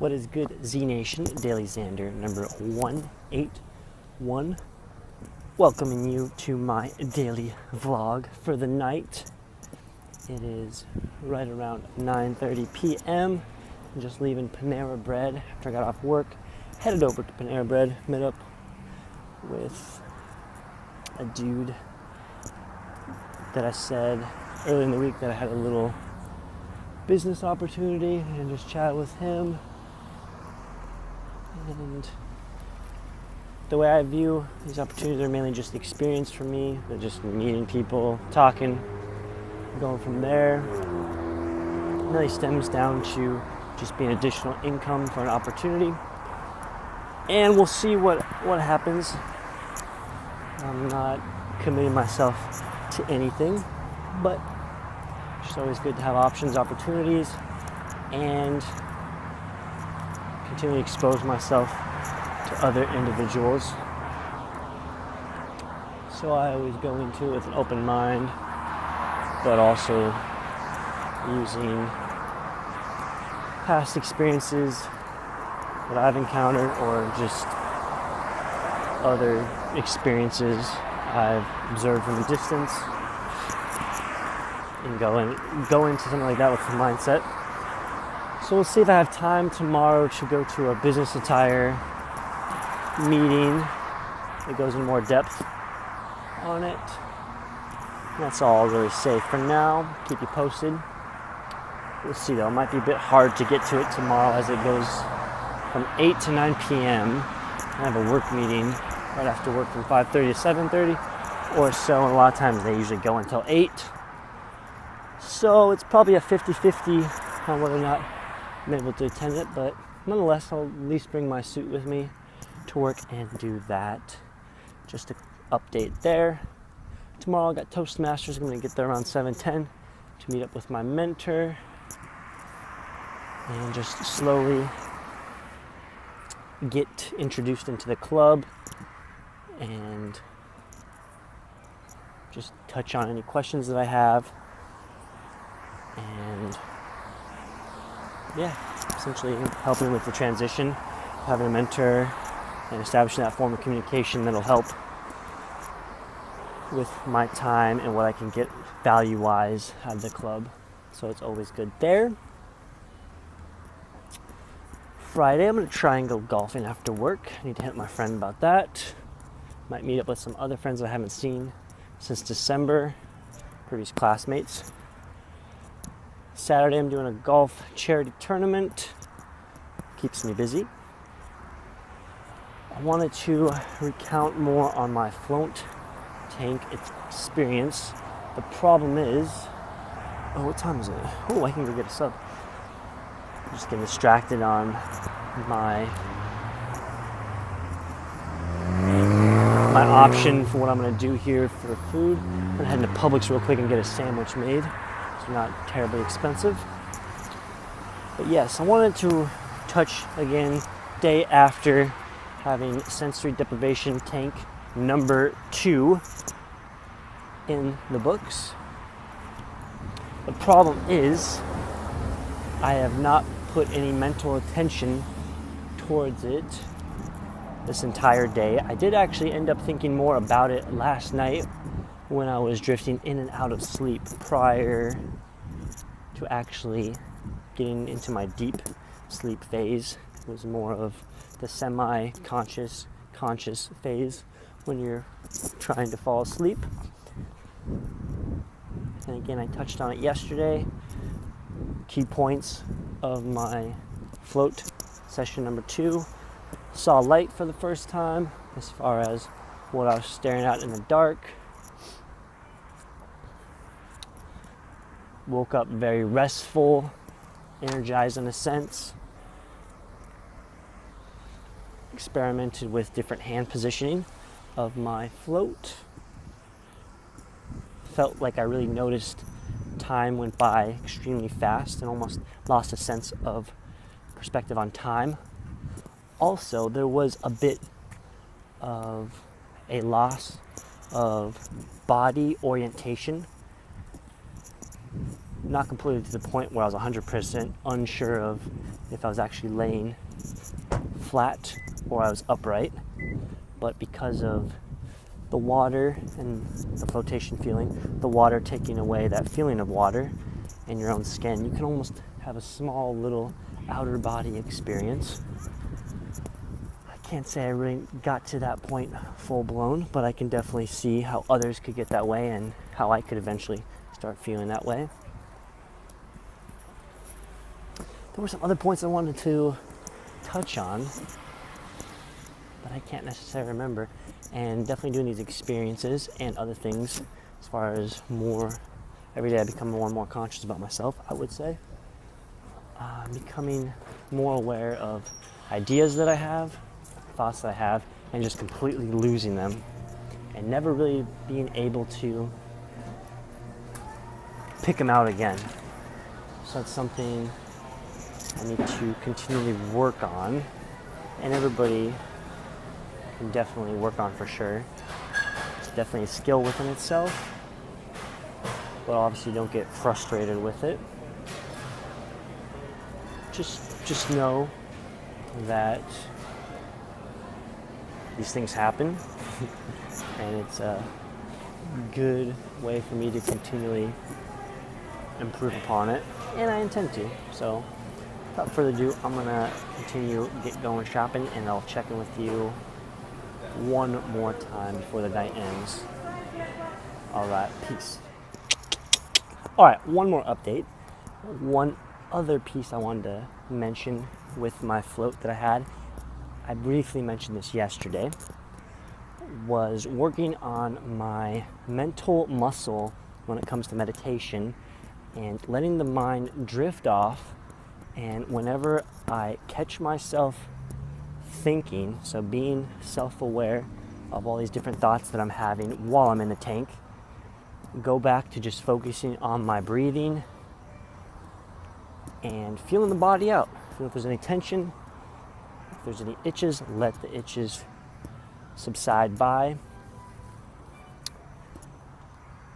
What is good, Z Nation? DailyXander number 181. Welcoming you to my daily vlog for the night. It is right around 9:30 p.m. I'm just leaving Panera Bread after I got off work. Headed over to Panera Bread, met up with a dude that I said earlier in the week that I had a little business opportunity, and just chat with him. And the way I view these opportunities are mainly just experience for me. They're just meeting people, talking, going from there. It really stems down to just being additional income for an opportunity. And we'll see what happens. I'm not committing myself to anything, but it's just always good to have options, opportunities, and continue to expose myself to other individuals. So I always go into it with an open mind, but also using past experiences that I've encountered or just other experiences I've observed from a distance, and go into something like that with the mindset. So we'll see if I have time tomorrow to go to a business attire meeting that goes in more depth on it. And that's all I'll really say for now. Keep you posted. We'll see though. It might be a bit hard to get to it tomorrow as it goes from 8 to 9 p.m. I have a work meeting right after work from 5:30 to 7:30 or so. And a lot of times they usually go until 8. So it's probably a 50-50 on whether or not I'm able to attend it, but nonetheless, I'll at least bring my suit with me to work and do that. Just to update there. Tomorrow I got Toastmasters. I'm going to get there around 7:10 to meet up with my mentor and just slowly get introduced into the club and just touch on any questions that I have. And yeah, essentially helping with the transition, having a mentor and establishing that form of communication that'll help with my time and what I can get value-wise out of the club. So it's always good there. Friday, I'm going to try and go golfing after work. I need to hit my friend about that. Might meet up with some other friends I haven't seen since December, previous classmates. Saturday, I'm doing a golf charity tournament. Keeps me busy. I wanted to recount more on my float tank experience. The problem is, what time is it? Oh, I can go get a sub. I'm just getting distracted on my option for what I'm going to do here for food. I'm going to head into Publix real quick and get a sandwich made. It's not terribly expensive. But yes, I wanted to touch again day after having sensory deprivation tank number 2 in the books. The problem is I have not put any mental attention towards it this entire day. I did actually end up thinking more about it last night when I was drifting in and out of sleep prior to actually getting into my deep sleep phase. It was more of the semi-conscious, conscious phase when you're trying to fall asleep. And again, I touched on it yesterday. Key points of my float session number 2. Saw light for the first time as far as what I was staring at in the dark. Woke up very restful, energized in a sense. Experimented with different hand positioning of my float. Felt like I really noticed time went by extremely fast and almost lost a sense of perspective on time. Also, there was a bit of a loss of body orientation not completely to the point where I was 100% unsure of if I was actually laying flat or I was upright, but because of the water and the flotation feeling, the water taking away that feeling of water in your own skin, you can almost have a small little outer body experience. I can't say I really got to that point full blown, but I can definitely see how others could get that way and how I could eventually start feeling that way. There were some other points I wanted to touch on, but I can't necessarily remember. And definitely doing these experiences and other things as far as more, every day I become more and more conscious about myself, I would say. Becoming more aware of ideas that I have, thoughts that I have, and just completely losing them. And never really being able to pick them out again. So that's something I need to continually work on. And everybody can definitely work on for sure. It's definitely a skill within itself, but obviously don't get frustrated with it. Just know that these things happen, and it's a good way for me to continually improve upon it, and I intend to. So without further ado, I'm gonna continue get going shopping, and I'll check in with you one more time before the night ends. All right, peace. All right, one more update. One other piece I wanted to mention with my float that I had, I briefly mentioned this yesterday, was working on my mental muscle when it comes to meditation and letting the mind drift off. And whenever I catch myself thinking, so being self-aware of all these different thoughts that I'm having while I'm in the tank, go back to just focusing on my breathing and feeling the body out. Feel if there's any tension, if there's any itches, let the itches subside by.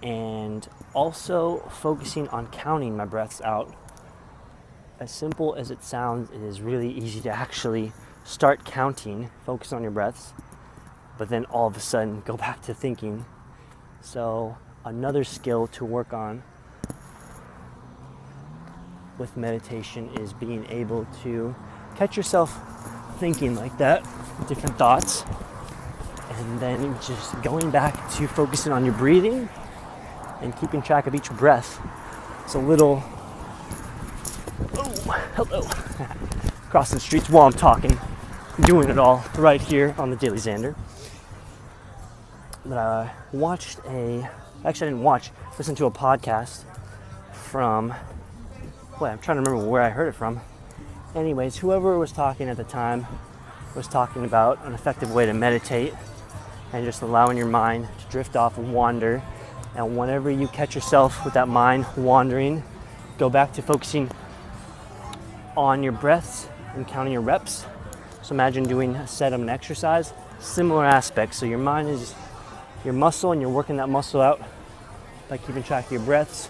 And also focusing on counting my breaths out. As simple as it sounds, it is really easy to actually start counting, focus on your breaths, but then all of a sudden go back to thinking. So another skill to work on with meditation is being able to catch yourself thinking like that, different thoughts, and then just going back to focusing on your breathing and keeping track of each breath. It's a little, oh, hello, crossing the streets while I'm talking. Doing it all right here on the DailyXander. But I listened to a podcast from, I'm trying to remember where I heard it from. Anyways, whoever was talking at the time was talking about an effective way to meditate and just allowing your mind to drift off and wander. And whenever you catch yourself with that mind wandering, go back to focusing on your breaths and counting your reps. So imagine doing a set of an exercise, similar aspects. So your mind is your muscle, and you're working that muscle out by keeping track of your breaths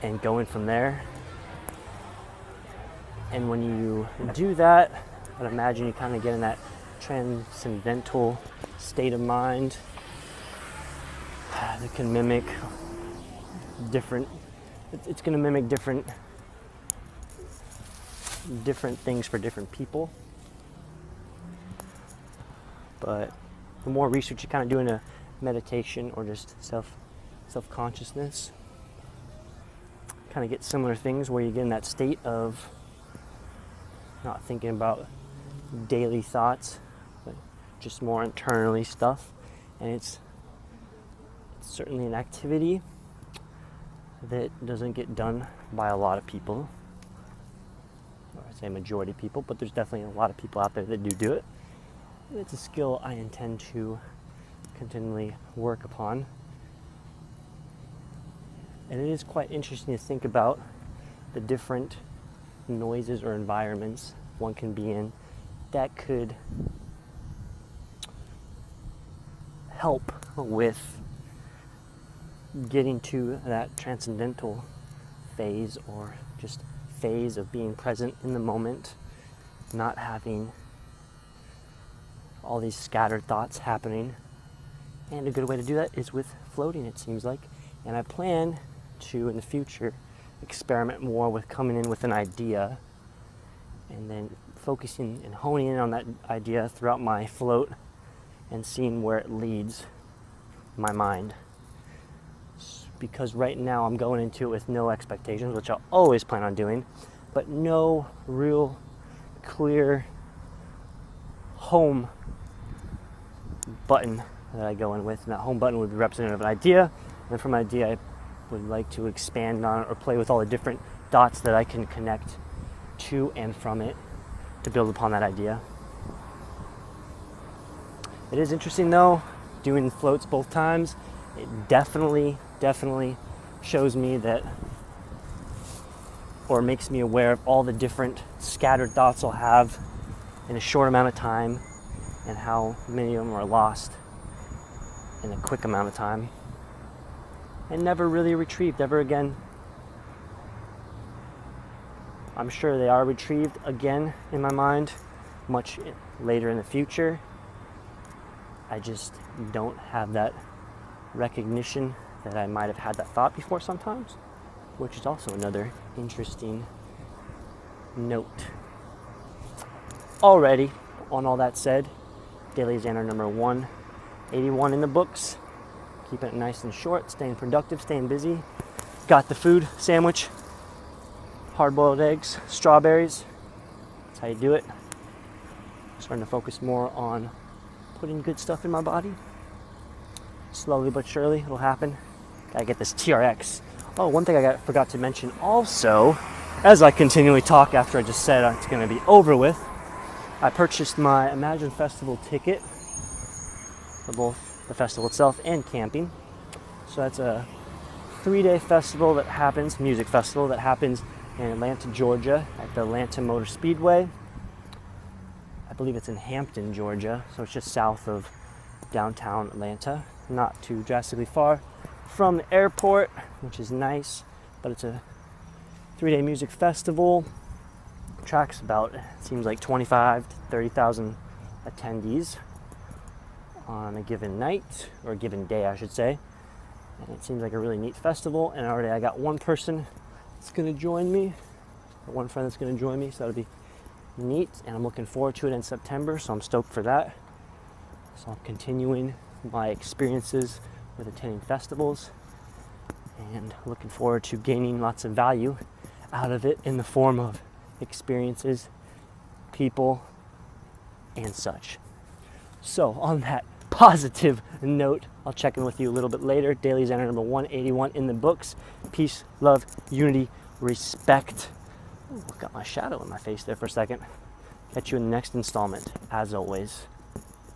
and going from there. And when you do that, I'd imagine you kind of get in that transcendental state of mind that can mimic different, it's going to mimic different things for different people. But the more research you kind of do into meditation or just self-consciousness, kind of get similar things where you get in that state of not thinking about daily thoughts, but just more internally stuff. And it's certainly an activity that doesn't get done by a lot of people. I'd say majority of people, but there's definitely a lot of people out there that do it. And it's a skill I intend to continually work upon. And it is quite interesting to think about the different noises or environments one can be in that could help with getting to that transcendental phase, or just phase of being present in the moment, not having all these scattered thoughts happening. And a good way to do that is with floating, it seems like. And I plan to, in the future, experiment more with coming in with an idea and then focusing and honing in on that idea throughout my float and seeing where it leads my mind. Because right now I'm going into it with no expectations, which I'll always plan on doing, but no real clear home button that I go in with. And that home button would be representative of an idea, and from an idea I would like to expand on it or play with all the different dots that I can connect to and from it to build upon that idea. It is interesting though, doing floats both times. It definitely shows me that, or makes me aware of all the different scattered thoughts I'll have in a short amount of time, and how many of them are lost in a quick amount of time and never really retrieved ever again. I'm sure they are retrieved again in my mind much later in the future. I just don't have that recognition that I might have had that thought before sometimes, which is also another interesting note. Alrighty, on all that said, DailyXander number 181 in the books. Keeping it nice and short, staying productive, staying busy. Got the food sandwich, hard-boiled eggs, strawberries. That's how you do it. Starting to focus more on putting good stuff in my body. Slowly but surely, it'll happen. Gotta get this TRX. Oh, one thing I forgot to mention also, as I continually talk after I just said it's gonna be over with, I purchased my Imagine Festival ticket for both the festival itself and camping. So that's a 3-day festival that happens, music festival that happens in Atlanta, Georgia at the Atlanta Motor Speedway. I believe it's in Hampton, Georgia, so it's just south of downtown Atlanta, not too drastically far from the airport, which is nice. But it's a 3-day music festival. Tracks about, it seems like 25 to 30,000 attendees on a given night, or a given day I should say. And it seems like a really neat festival, and already I got one person that's going to join me, or one friend that's going to join me, so that'll be neat, and I'm looking forward to it in September, so I'm stoked for that. So I'm continuing my experiences with attending festivals and looking forward to gaining lots of value out of it in the form of experiences, people, and such. So on that positive note, I'll check in with you a little bit later. DailyXander number 181 in the books. Peace, love, unity, respect. Ooh, got my shadow in my face there for a second. Catch you in the next installment. As always,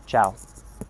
ciao.